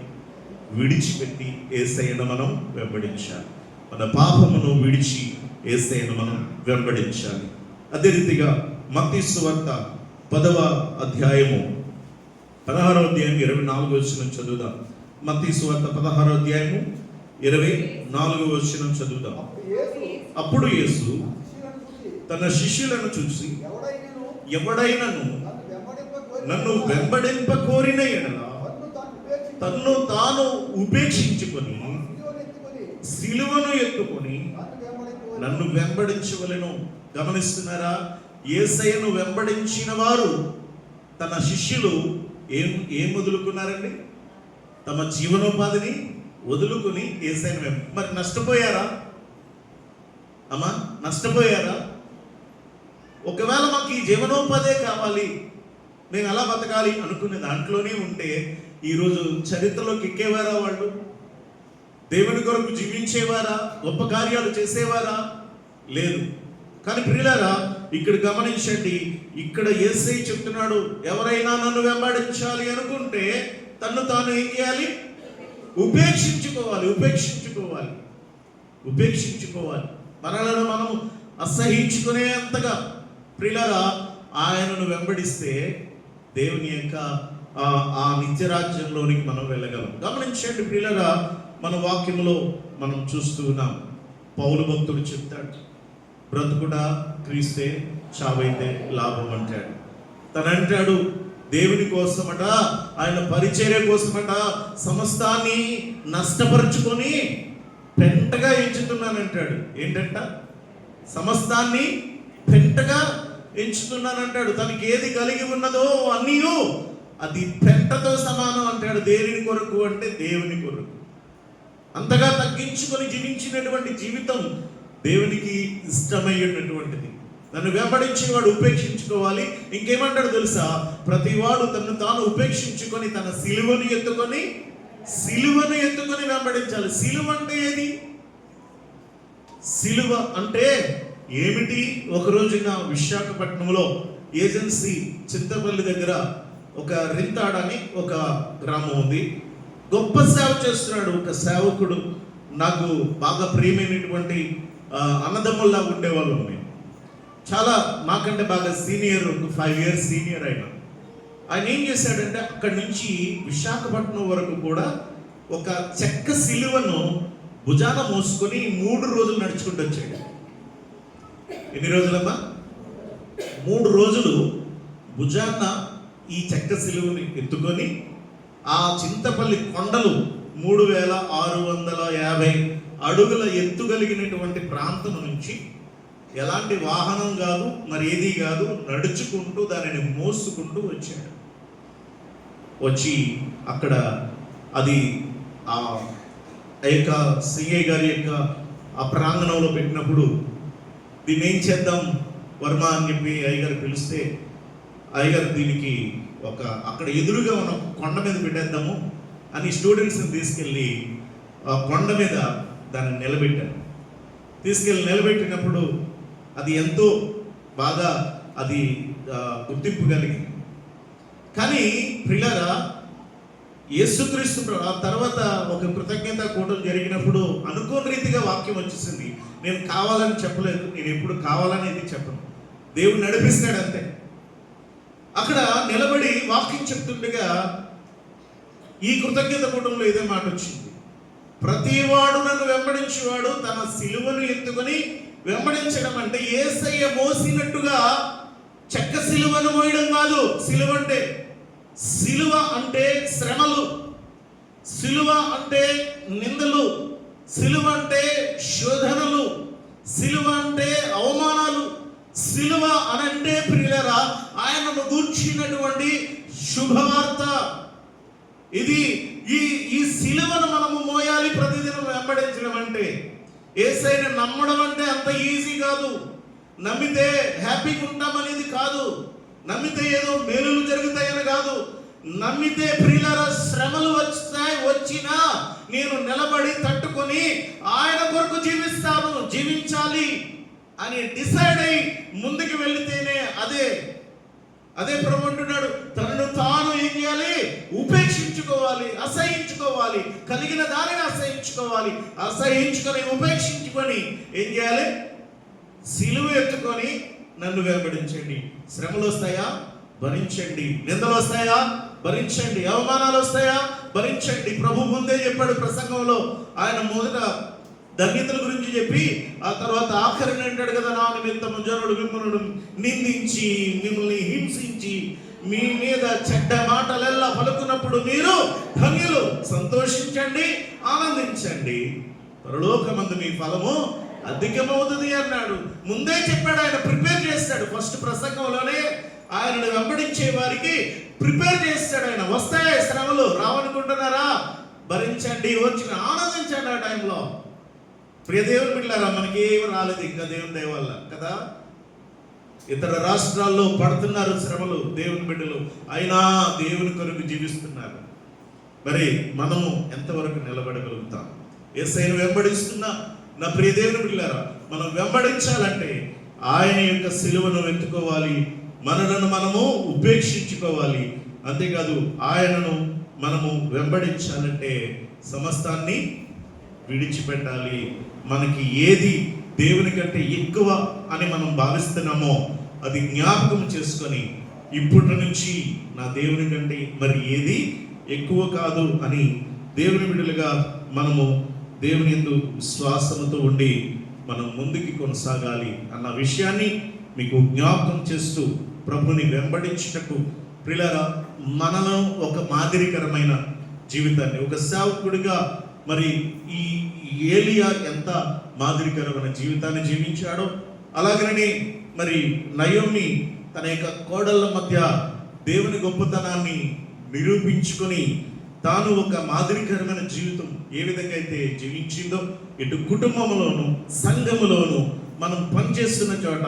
విడిచిపెట్టి యేసయ్యను మనం వెంబడించాలి. మన పాపమును విడిచి యేసయ్యను మనం వెంబడించాలి. అదే రీతిగా మత్తయి సువార్త 10వ అధ్యాయము 16వ అధ్యాయం 24వ వచనం చదువుదాం. మత్తయి సువార్త 16వ అధ్యాయము 24వ వచనం చదువుదాం. అప్పుడు యేసు తన శిష్యులను చూసి, ఎవడైనను నన్ను వెంబడింప కోరిన ఎడల తన్ను తాను ఉపేక్షించుకొని సిలువను ఎత్తుకొని నన్ను వెంబడించవలెను. గమనిస్తున్నారా? యేసయ్యను వెంబడించిన వారు, తన శిష్యులు ఏం వదులుకున్నారండి? తమ జీవనోపాధిని వదులుకుని యేసయ్యను మరి నష్టపోయారా? అమ్మా, నష్టపోయారా? ఒకవేళ మాకు ఈ జీవనోపాధే కావాలి, నేను ఎలా బతకాలి అనుకునే దాంట్లోనే ఉంటే ఈరోజు చరిత్రలోకి ఎక్కేవారా వాళ్ళు? దేవుని కొరకు జీవించేవారా? గొప్ప కార్యాలు చేసేవారా? లేదు. కానీ ప్రియులారా, ఇక్కడ గమనించండి, ఇక్కడ యేసయ్య చెప్తున్నాడు, ఎవరైనా నన్ను వెంబడించాలి అనుకుంటే తన్ను తాను ఏం చేయాలి? ఉపేక్షించుకోవాలి. మనలను మనం అసహించుకునేంతగా ప్రియులారా ఆయనను వెంబడిస్తే దేవుని యొక్క ఆ నిత్యరాజ్యంలోనికి మనం వెళ్ళగలం. గమనించండి ప్రియులారా, మన వాక్యములో మనం చూస్తూ ఉన్నాం. పౌలు భక్తుడు చెప్తాడు, బ్రతుకుడా క్రీస్తే, చావైతే లాభం అంటాడు. తనంటాడు దేవుని కోసమట, ఆయన పరిచర్య కోసమట సమస్తాన్ని నష్టపరుచుకొని పెంటగా ఎంచుతున్నానంటాడు. ఏంటంట? సమస్తాన్ని పెంటగా ఎంచుతున్నానంటాడు. తనకి ఏది కలిగి ఉన్నదో అన్నీ అది పెంటతో సమానం అంటాడు. దేని కొరకు అంటే దేవుని కొరకు. అంతగా తగ్గించుకొని జీవించినటువంటి జీవితం దేవునికి ఇష్టమైనటువంటిది. నన్ను వెంబడించేవాడు ఉపేక్షించుకోవాలి. ఇంకేమంటాడు తెలుసా? ప్రతివాడు తను తాను ఉపేక్షించుకొని తన సిలువను ఎత్తుకొని వెంబడించాలి. సిలువ అంటే ఏది? సిలువ అంటే ఏమిటి? ఒకరోజున విశాఖపట్నంలో ఏజెన్సీ చింతపల్లి దగ్గర ఒక రింతాడ అని ఒక గ్రామం ఉంది. గొప్ప సేవ చేస్తున్నాడు ఒక సేవకుడు. నాకు బాగా ప్రియమైనటువంటి అన్నదమ్ముల్లా ఉండేవాళ్ళు. మేము చాలా నాకంటే బాగా సీనియర్, 5 years సీనియర్ ఆయన ఏం చేశాడంటే అక్కడి నుంచి విశాఖపట్నం వరకు కూడా ఒక చెక్క సిలువను భుజాన మోసుకొని 3 రోజులు నడుచుకుంటూ వచ్చాడు. ఎన్ని రోజులమ్మా? 3 రోజులు భుజాన ఈ చెక్క సిలువని ఎత్తుకొని ఆ చింతపల్లి కొండలు 3650 అడుగుల ఎత్తు కలిగినటువంటి ప్రాంతం నుంచి ఎలాంటి వాహనం కాదు, మరి ఏది కాదు, నడుచుకుంటూ దానిని మోసుకుంటూ వచ్చాడు. వచ్చి అక్కడ అది ఆ యొక్క సిఐ గారి యొక్క ఆ ప్రాంగణంలో పెట్టినప్పుడు దీన్ని ఏం చేద్దాం వర్మ అని చెప్పి అయ్యగారు పిలిస్తే, అయ్యగారు దీనికి ఒక అక్కడ ఎదురుగా ఉన్న కొండ మీద పెట్టేద్దాము అని స్టూడెంట్స్ని తీసుకెళ్ళి ఆ కొండ మీద దాన్ని నిలబెట్టారు. నిలబెట్టినప్పుడు అది ఎంతో బాగా అది గుర్తింపు కలిగింది. కానీ ప్రియులారా, యేసుక్రీస్తు ఆ తర్వాత ఒక కృతజ్ఞత కూటమి జరిగినప్పుడు అనుకోని రీతిగా వాక్యం వచ్చేసింది. నేను కావాలని చెప్పలేదు, నేను ఎప్పుడు కావాలనేది చెప్పను, దేవుడు నడిపిస్తాడు అంతే. అక్కడ నిలబడి వాక్యం చెప్తుండగా ఈ కృతజ్ఞత కూటంలో ఇదే మాట వచ్చింది, ప్రతివాడు నన్ను వెంబడించేవాడు తన సిలువను ఎత్తుకొని వెంబడించడం అంటే యేసయ్య మోసినట్టుగా చెక్క సిలువను మోయడం కాదు. సిలువ అంటే శ్రమలు, సిలువ అంటే నిందలు, సిలువ అంటే శోధనలు, సిలువ అంటే అవమానాలు, సిలువ అనంటే ప్రియులారా ఆయనను గూర్చినటువంటి శుభవార్త. ఇది ఈ సిలువను మనము మోయాలి, ప్రతిదినం వెంబడించడం అంటే. యేసయ్యను నమ్మడం అంటే అంత ఈజీ కాదు. నమ్మితే హ్యాపీగా ఉంటామనేది కాదు, నమ్మితే ఏదో మేలులు జరుగుతాయని కాదు. నమ్మితే ప్రియులారా శ్రమలు వచ్చినా నేను నిలబడి తట్టుకొని ఆయన కొరకు జీవించాలి అని డిసైడ్ అయి ముందుకు వెళితేనే అదే ప్రభు అంటున్నాడు, తనను తాను ఏం చేయాలి? ఉపేక్షించుకోవాలి, అసహించుకోవాలి, కలిగిన దానిని అసహించుకొని ఉపేక్షించుకొని ఏం చేయాలి? సిలువ ఎత్తుకొని నన్ను వెంబడించండి. శ్రమలు వస్తాయా? భరించండి. నిందలు వస్తాయా? భరించండి. అవమానాలు వస్తాయా? భరించండి. ప్రభు ముందే చెప్పాడు ప్రసంగంలో. ఆయన మొదట ధన్యతల గురించి చెప్పి ఆ తర్వాత ఆఖరిని అంటాడు కదా, నా నిమిత్తము జనులు మిమ్మల్ని నిందించి మిమ్మల్ని హింసించి మీ మీద చెడ్డ మాటలెల్లా పలుకున్నప్పుడు మీరు ధన్యులు, సంతోషించండి, ఆనందించండి, పరలోకమందు మీ ఫలము అధికమవుతుంది అన్నాడు. ముందే చెప్పాడు. ఆయన ప్రిపేర్ చేస్తాడు. ఫస్ట్ ప్రసంగంలోనే ఆయనను వెంబడించే వారికి ప్రిపేర్ చేస్తాడు. ఆయన వస్తాయి శ్రమలు, రావనుకుంటున్నారా? భరించండి, వచ్చిన ఆనందించండి. ఆ టైంలో ప్రియ దేవుని బిడ్డలారా మనకి ఏమి రాలేదు ఇంకా దేవుని దయ వల్ల కదా. ఇతర రాష్ట్రాల్లో పడుతున్నారు శ్రమలు దేవుని బిడ్డలు, అయినా దేవుని కొరకు జీవిస్తున్నారు. మరి మనము ఎంతవరకు నిలబడగలుగుతాం? యేసయ్యను వెంబడిస్తున్న నా ప్రియ దేవుని బిడ్డలారా, మనం వెంబడించాలంటే ఆయన యొక్క సిలువను ఎత్తుకోవాలి, మనలను మనము ఉపేక్షించుకోవాలి. అంతేకాదు ఆయనను మనము వెంబడించాలంటే సమస్తాన్ని విడిచిపెట్టాలి. మనకి ఏది దేవుని కంటే ఎక్కువ అని మనం భావిస్తున్నామో అది జ్ఞాపకం చేసుకొని ఇప్పటి నుంచి నా దేవుని కంటే మరి ఏది ఎక్కువ కాదు అని దేవుని బిడ్డలుగా మనము దేవుని యందు విశ్వాసంతో ఉండి మనం ముందుకి కొనసాగాలి అన్న విషయాన్ని మీకు జ్ఞాపకం చేస్తూ ప్రభుని వెంబడించుటకు ప్రియులారా, మనలో ఒక మాదిరికరమైన జీవితాన్ని, ఒక సేవకుడిగా మరి ఈ ఏలియా ఎంత మాదిరికరమైన జీవితాన్ని జీవించాడో, అలాగనే మరి నయోమి తన యొక్క కోడళ్ళ మధ్య దేవుని గొప్పతనాన్ని నిరూపించుకొని తాను ఒక మాదిరికరమైన జీవితం ఏ విధంగా అయితే జీవించిందో, ఇటు కుటుంబంలోను సంఘములోను మనం పనిచేస్తున్న చోట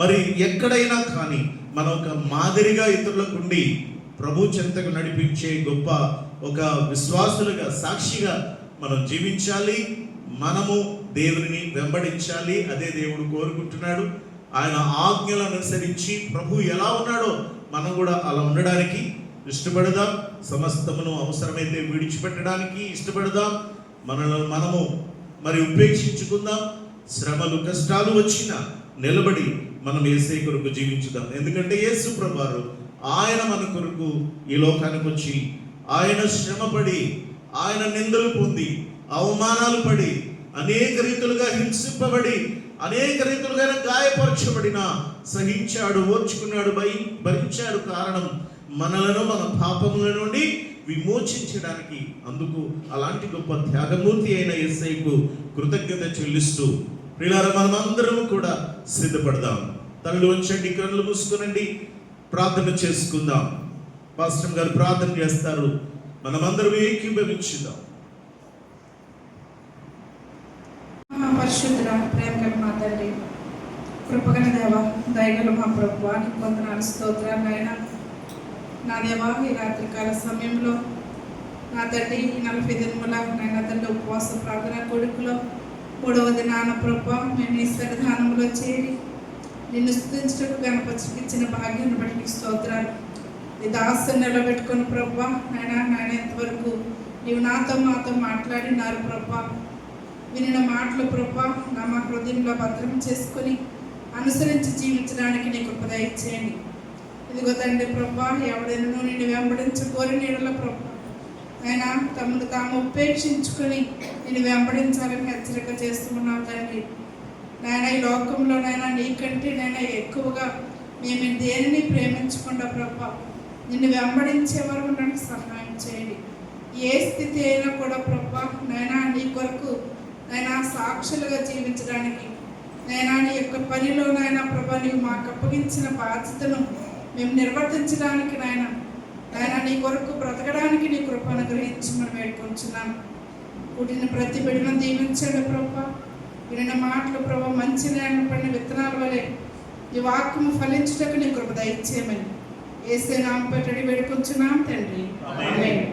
మరి ఎక్కడైనా కానీ మనం ఒక మాదిరిగా ఇతరులకు ఉండి ప్రభు చెంతకు నడిపించే గొప్ప ఒక విశ్వాసులుగా, సాక్షిగా మనం జీవించాలి. మనము దేవుని వెంబడించాలి. అదే దేవుడు కోరుకుంటున్నాడు. ఆయన ఆజ్ఞలను అనుసరించి ప్రభు ఎలా ఉన్నాడో మనం కూడా అలా ఉండడానికి ఇష్టపడదాం. సమస్తమును అవసరమైతే విడిచిపెట్టడానికి ఇష్టపడదాం. మనల్ని మనము మరి ఉపేక్షించుకుందాం. శ్రమలు కష్టాలు వచ్చినా నిలబడి మనం యేసయ్య కొరకు జీవించుదాం. ఎందుకంటే యేసు ప్రభువారు ఆయన మన కొరకు ఈ లోకానికి వచ్చి ఆయన శ్రమపడి, ఆయన నిందలు పొంది, అవమానాలు పడి, అనేక రీతులుగా హింసింపబడి, అనేక రీతులుగా గాయపరచబడిన సహించాడు, ఓర్చుకున్నాడు, భరించాడు. కారణం మనలను మన పాపముల నుండి విమోచించడానికి. అందుకు అలాంటి గొప్ప త్యాగమూర్తి అయిన యేసయ్యకు కృతజ్ఞత చెల్లిస్తూ ప్రియులారా, మనమందరము కూడా సిద్ధపడదాం. తలలు వంచండి, కళ్ళు మూసుకునండి, ప్రార్థన చేసుకుందాం. పాస్టర్ గారు ప్రార్థన చేస్తారు, మనమందరం ఏకీభవించుదాం. పరిశుద్ధుడా, ప్రేమగల మా తండ్రి, కృపగల దేవ, దయగల మా ప్రభువా, నీకు వందనాలు, స్తోత్రాలు నాయనా. నా దేవా, ఈ రాత్రికాల సమయంలో నా తండ్రి 40 దినముల నాయన తండ్రి ఉపవాస ప్రార్థన కొడుకులో 3వ దినాన ప్రభువా మేము ఈ సన్నిధానంలో చేరి నిన్ను స్తుతించుటకు గణపతికి ఇచ్చిన భాగ్యాన్ని బట్టి నీకు స్తోత్రాలు. నీ దాసుని నిలబెట్టుకుని ప్రభువా నాయన ఎంతవరకు నీవు మాతో మాట్లాడినారు ప్రభువా. వినిన మాటలు ప్రభువా మా హృదయంలో భద్రం చేసుకుని అనుసరించి జీవించడానికి నీకు కృప దయచేయండి. ఇదిగో తండ్రి ప్రభువా, ఎవడైనా నిన్ను వెంబడించుకోరి నీడల ప్రభువా ఆయన తమను తాము ఉపేక్షించుకొని నేను వెంబడించాలని హెచ్చరిక చేస్తున్నావు తండ్రి. నాయన ఈ లోకంలో నైనా నీకంటే నైనా ఎక్కువగా మేము దేనిని ప్రేమించకుండా ప్రభా నిన్ను వెంబడించే వరకు ఉండడానికి సహాయం చేయండి. ఏ స్థితి అయినా కూడా ప్రభా నైనా నీ కొరకు నైనా సాక్షులుగా జీవించడానికి, నైనా నీ యొక్క పనిలో నైనా ప్రభా నీవు మాకు అప్పగించిన బాధ్యతను మేము నిర్వర్తించడానికి నాయన నీ కొరకు బ్రతకడానికి నీ కృప అనుగ్రహించి మనం వేడుకొంచున్నాను. పుట్టిన ప్రతి బిడ్డను దీవించండి ప్రభా. వినిన మాటలు ప్రభా మంచి నేలను పడిన విత్తనాల వలె ఈ వాక్యము ఫలించుటకు నీ కృప దయచేయమని యేసు నామమున వేడుకొంచున్నాం తండ్రి. ఆమేన్.